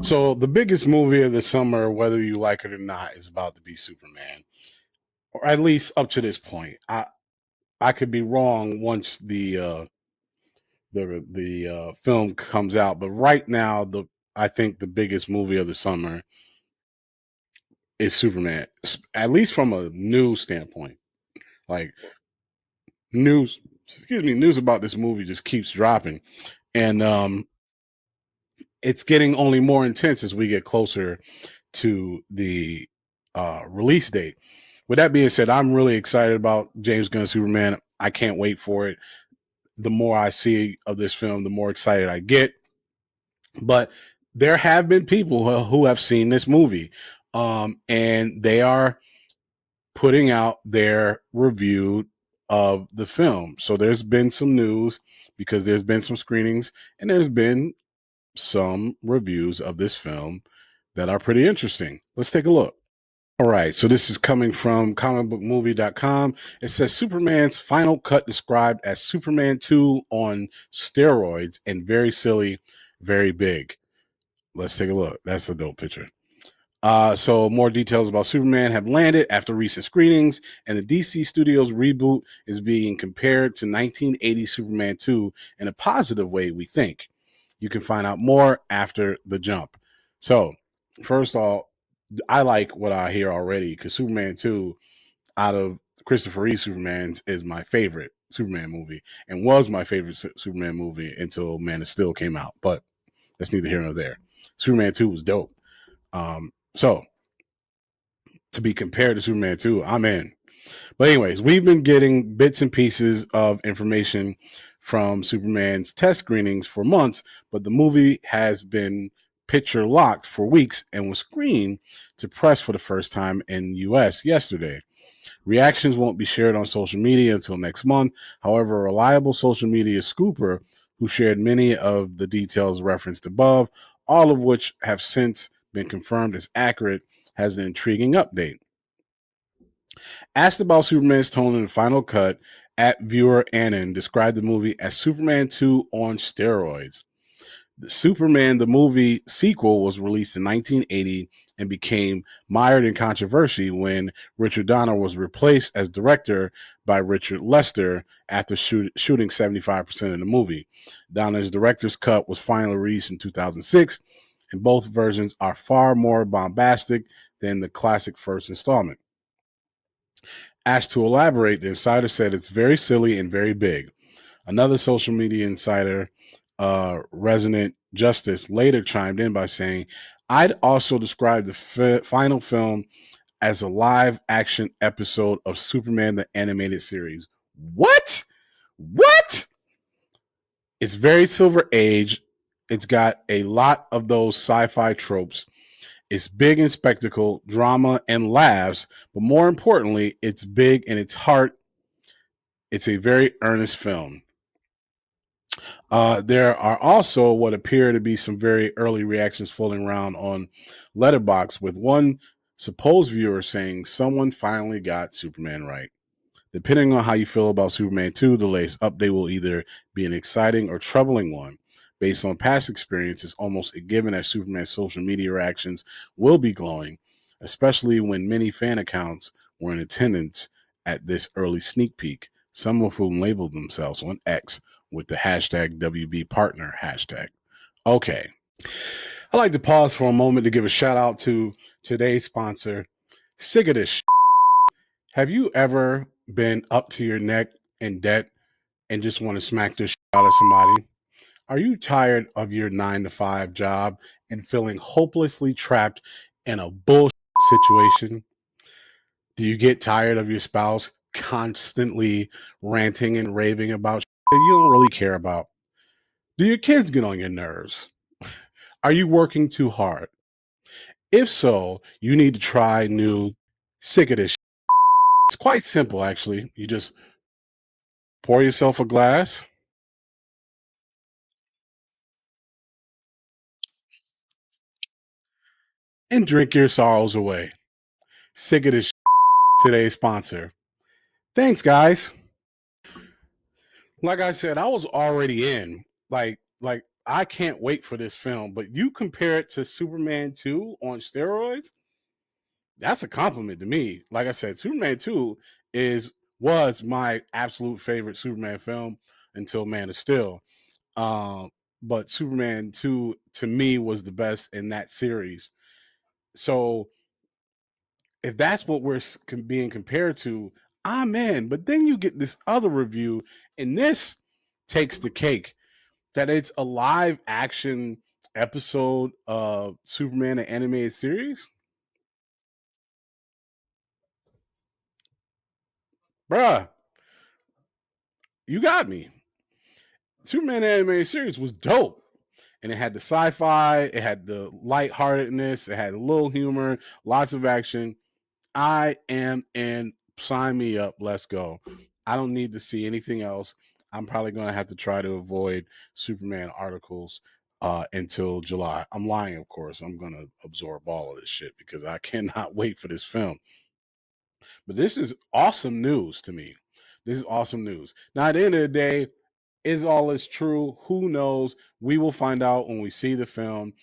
So the biggest movie of the summer, whether you like it or not, is about to be Superman, or at least up to this point. I could be wrong once the film comes out, but right now the I think the biggest movie of the summer is Superman, at least from a news standpoint. Like news, excuse me, news about this movie just keeps dropping, and it's getting only more intense as we get closer to the release date. With that being said, I'm really excited about James Gunn Superman. I can't wait for it. The more I see of this film, the more excited I get. But there have been people who have seen this movie, and they are putting out their review of the film. So there's been some news because there's been some screenings and there's been some reviews of this film that are pretty interesting. Let's take a look. All right, so this is coming from comicbookmovie.com. It says Superman's final cut described as Superman 2 on steroids and very silly, very big. Let's take a look. That's a dope picture. So more details about Superman have landed after recent screenings, and the DC Studios reboot is being compared to 1980 Superman 2 in a positive way, we think. You can find out more after the jump. So, first of all, I like what I hear already because Superman 2, out of Christopher Reeve Superman's, is my favorite Superman movie and was my favorite Superman movie until Man of Steel came out. But that's neither here nor there. Superman 2 was dope. So, to be compared to Superman 2, I'm in. But anyways, we've been getting bits and pieces of information from Superman's test screenings for months, but the movie has been picture locked for weeks and was screened to press for the first time in US yesterday. Reactions won't be shared on social media until next month. However, a reliable social media scooper who shared many of the details referenced above, all of which have since been confirmed as accurate, has an intriguing update. Asked about Superman's tone in the final cut, at viewer Annan described the movie as Superman 2 on steroids. The Superman, the movie sequel, was released in 1980 and became mired in controversy when Richard Donner was replaced as director by Richard Lester after shooting 75% of the movie. Donner's director's cut was finally released in 2006, and both versions are far more bombastic than the classic first installment. Asked to elaborate, the insider said it's very silly and very big. Another social media insider, Resonant Justice, later chimed in by saying, I'd also describe the final film as a live action episode of Superman the Animated Series. What? What? It's very Silver Age. It's got a lot of those sci fi tropes. It's big in spectacle, drama, and laughs, but more importantly, it's big in its heart. It's a very earnest film. There are also what appear to be some very early reactions floating around on Letterboxd, with one supposed viewer saying someone finally got Superman right. Depending on how you feel about Superman 2, the latest update will either be an exciting or troubling one. Based on past experience, it's almost a given that Superman's social media reactions will be glowing, especially when many fan accounts were in attendance at this early sneak peek, some of whom labeled themselves on X with the hashtag WBPartner hashtag. Okay. I'd like to pause for a moment to give a shout out to today's sponsor, Sick of This. Have you ever been up to your neck in debt and just want to smack the out of somebody? Are you tired of your 9 to 5 job and feeling hopelessly trapped in a bullshit situation? Do you get tired of your spouse constantly ranting and raving about shit that you don't really care about? Do your kids get on your nerves? Are you working too hard? If so, you need to try new Sick of This. It's quite simple, actually. You just pour yourself a glass and drink your sorrows away. Sick of This, today's sponsor. Thanks, guys. Like I said, I was already in. Like I can't wait for this film. But you compare it to Superman 2 on steroids, that's a compliment to me. Like I said, Superman 2 is was my absolute favorite Superman film until Man of Steel. Um, but Superman 2 to me was the best in that series. So if that's what we're being compared to, I'm in. But then you get this other review, and this takes the cake that it's a live action episode of Superman, an animated series. Bruh, you got me. Superman animated series was dope. And it had the sci-fi, it had the lightheartedness, it had a little humor, lots of action. I am in. Sign me up. Let's go. I don't need to see anything else. I'm probably going to have to try to avoid Superman articles until July. I'm lying, of course. I'm going to absorb all of this shit because I cannot wait for this film. But this is awesome news to me. This is awesome news. Now, at the end of the day, is all this true? Who knows? We will find out when we see the film.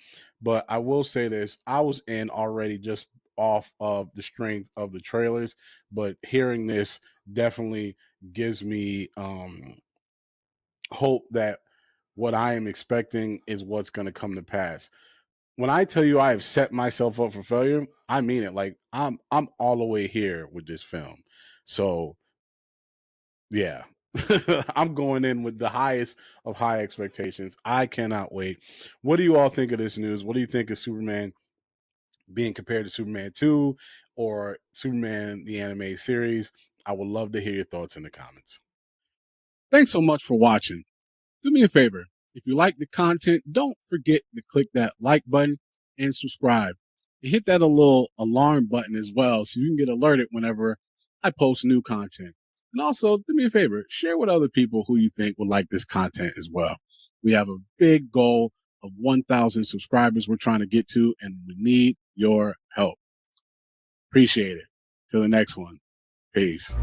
But I will say this, I was in already just off of the strength of the trailers, but hearing this definitely gives me hope that what I am expecting is what's going to come to pass. When I tell you I have set myself up for failure, I mean it. Like I'm all the way here with this film. So yeah. I'm going in with the highest of high expectations. I cannot wait. What do you all think of this news? What do you think of Superman being compared to Superman 2 or Superman the anime series? I would love to hear your thoughts in the comments. Thanks so much for watching. Do me a favor. If you like the content, don't forget to click that like button and subscribe. And hit that little alarm button as well so you can get alerted whenever I post new content. And also, do me a favor, share with other people who you think would like this content as well. We have a big goal of 1,000 subscribers we're trying to get to, and we need your help. Appreciate it. Till the next one. Peace.